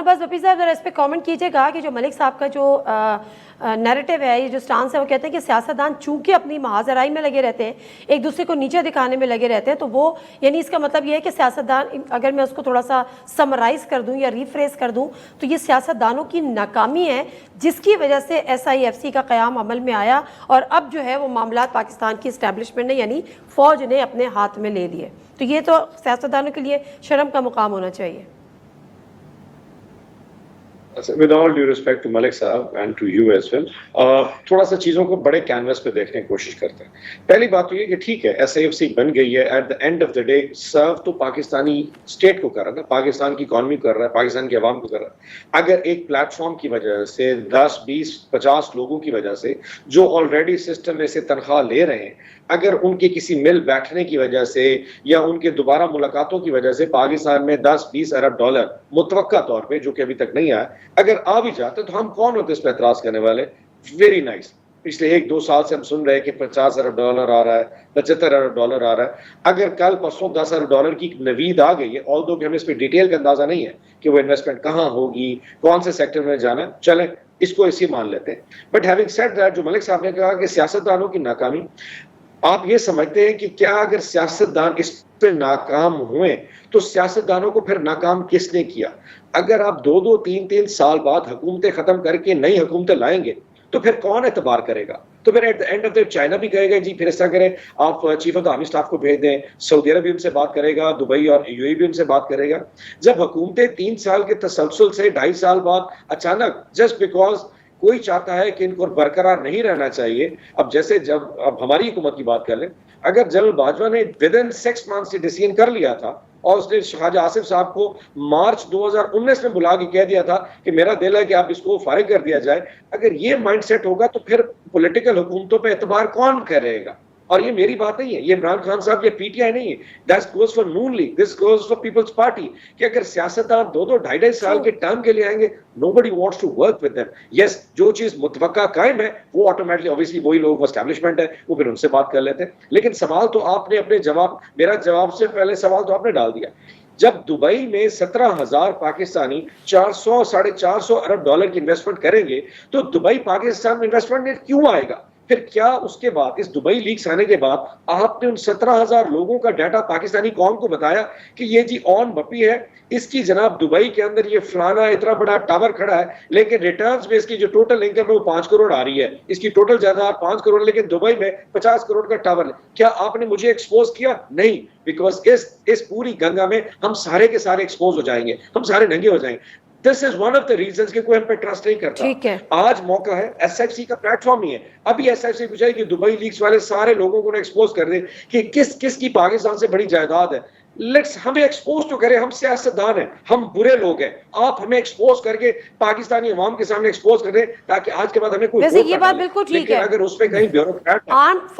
बस वपी साहब ज़रा इस पर कमेंट कीजिएगा कि जो मलिक साहब का जो नैरेटिव है, ये जो स्टांस है, वो कहते हैं कि सियासतदान चूंकि अपनी महाजराई में लगे रहते हैं, एक दूसरे को नीचे दिखाने में लगे रहते हैं, तो वो यानी इसका मतलब ये है कि सियासतदान, अगर मैं उसको थोड़ा सा समराइज़ कर दूं या रीफ्रेस कर दूं, तो ये सियासतदानों की नाकामी है जिसकी वजह से SIFC का क़याम अमल में आया और अब जो है वो मामलात पाकिस्तान की इस्टेब्लिशमेंट ने यानी फ़ौज ने अपने हाथ में ले लिए। तो ये तो सियासतदानों के लिए शर्म का मुकाम होना चाहिए। With all due respect to Malik साहब and to you as well, थोड़ा सा चीज़ों को बड़े कैनवस पे देखने की कोशिश करते हैं। पहली बात तो ये कि ठीक है SIFC बन गई है, at the end of the day सर्व तो पाकिस्तानी स्टेट को कर रहा है ना, पाकिस्तान की इकॉनमी को कर रहा है, पाकिस्तान की आवाम को कर रहा है। अगर एक प्लेटफॉर्म की वजह से 10, 20, 50 लोगों की वजह से जो ऑलरेडी सिस्टम में से तनख्वाह ले रहे हैं, अगर उनके किसी मिल बैठने की वजह से या उनके दोबारा मुलाकातों की वजह से पाकिस्तान में 10-20 अरब डॉलर मुतवक्का तौर पे, जो कि अभी तक नहीं आया, अगर आ भी जाते तो हम कौन होते इस पर एतराज करने वाले। Very nice. पिछले 1-2 साल से हम सुन रहे हैं कि 50 अरब डॉलर आ रहा है, 75 अरब डॉलर आ रहा है। अगर कल परसों 10 अरब डॉलर की नवीद आ गई है, ऑल्दो कि हमें इस पर डिटेल का अंदाजा नहीं है कि वो इन्वेस्टमेंट कहाँ होगी, कौन से सेक्टर में जाना है, चलें इसको इसी मान लेते हैं। बट हैविंग सेड दैट, जो मलिक साहब ने कहा कि सियासतदानों की नाकामी, आप ये समझते हैं कि क्या अगर सियासतदान इस पे नाकाम हुए तो सियासतदानों को फिर नाकाम किसने किया? अगर आप 2-2, 3-3 साल बाद हुकूमतें खत्म करके नई हुकूमतें लाएंगे तो फिर कौन एतबार करेगा? तो फिर eight the end of the China भी कहेगा जी फिर ऐसा करें, आप chief of the army staff को भेज दें, सऊदी अरब भी उनसे बात करेगा, दुबई और UAE भी उनसे बात करेगा। जब हुकूमतें 3 साल के तसलसल से 2.5 साल बाद अचानक जस्ट बिकॉज कोई चाहता है कि इनको बरकरार नहीं रहना चाहिए, अब जैसे जब अब हमारी हुकूमत की बात कर लें, अगर जनरल बाजवा ने विद इन 6 मंथ्स से डिसीजन कर लिया था और उसने ख्वाजा आसिफ साहब को मार्च 2019 में बुला के कह दिया था कि मेरा दिल है कि आप इसको फारिग कर दिया जाए, अगर ये माइंडसेट होगा तो फिर पॉलिटिकल हुकूमतों पे एतबार कौन करेगा? और ये मेरी बात नहीं है, ये इमरान खान साहब, ये PTI नहीं है, that goes for Noon League, this goes for Peoples Party, कि अगर सियासतदान 2-2, 2.5 साल के टर्म के लिए आएंगे, nobody wants to work with them. Yes, जो चीज मुतवक्का कायम है वो ऑटोमेटिकली ऑब्वियसली वही लोग, एस्टैब्लिशमेंट है, वो फिर उनसे बात कर लेते हैं। लेकिन सवाल तो आपने अपने जवाब, मेरा जवाब से पहले सवाल तो आपने डाल दिया। जब दुबई में 17,000 पाकिस्तानी 400, 450 अरब डॉलर की इन्वेस्टमेंट करेंगे तो दुबई पाकिस्तान में इन्वेस्टमेंट क्यों आएगा? फिर क्या उसके बाद, इस दुबई लीक्स आने के बाद, आपने उन 17,000 लोगों का डाटा पाकिस्तानी कौम को बताया कि ये जी ऑन बपी है, इसकी जनाब दुबई के अंदर ये फलाना इतना बड़ा टावर खड़ा है, लेकिन रिटर्न्स में इसकी जो टोटल इनकम है वो 5 करोड़ आ रही है, इसकी टोटल जायदाद 5 करोड़, लेकिन दुबई में 50 करोड़ का टावर है। क्या आपने मुझे एक्सपोज किया? नहीं, बिकॉज इस पूरी गंगा में हम सारे के सारे एक्सपोज हो जाएंगे, हम सारे नंगे हो जाएंगे। This is one of the reasons कि कोई हम पे ट्रस्ट नहीं करता। ठीक है, आज मौका है, SIFC का प्लेटफॉर्म ही है, अभी SIFC पूछा कि दुबई लीक्स वाले सारे लोगों को एक्सपोज कर दे कि किस की पाकिस्तान से बड़ी जायदाद है। लेट्स हमें एक्सपोज तो करें, हम सियासतदान हैं, हम बुरे लोग हैं, आप हमें एक्सपोज करके पाकिस्तानी अवाम के सामने एक्सपोज कर दें ताकि आज के बाद हमें कोई, वैसे ये बात बिल्कुल ठीक है, अगर उस पर कहीं ब्यूरोक्रेट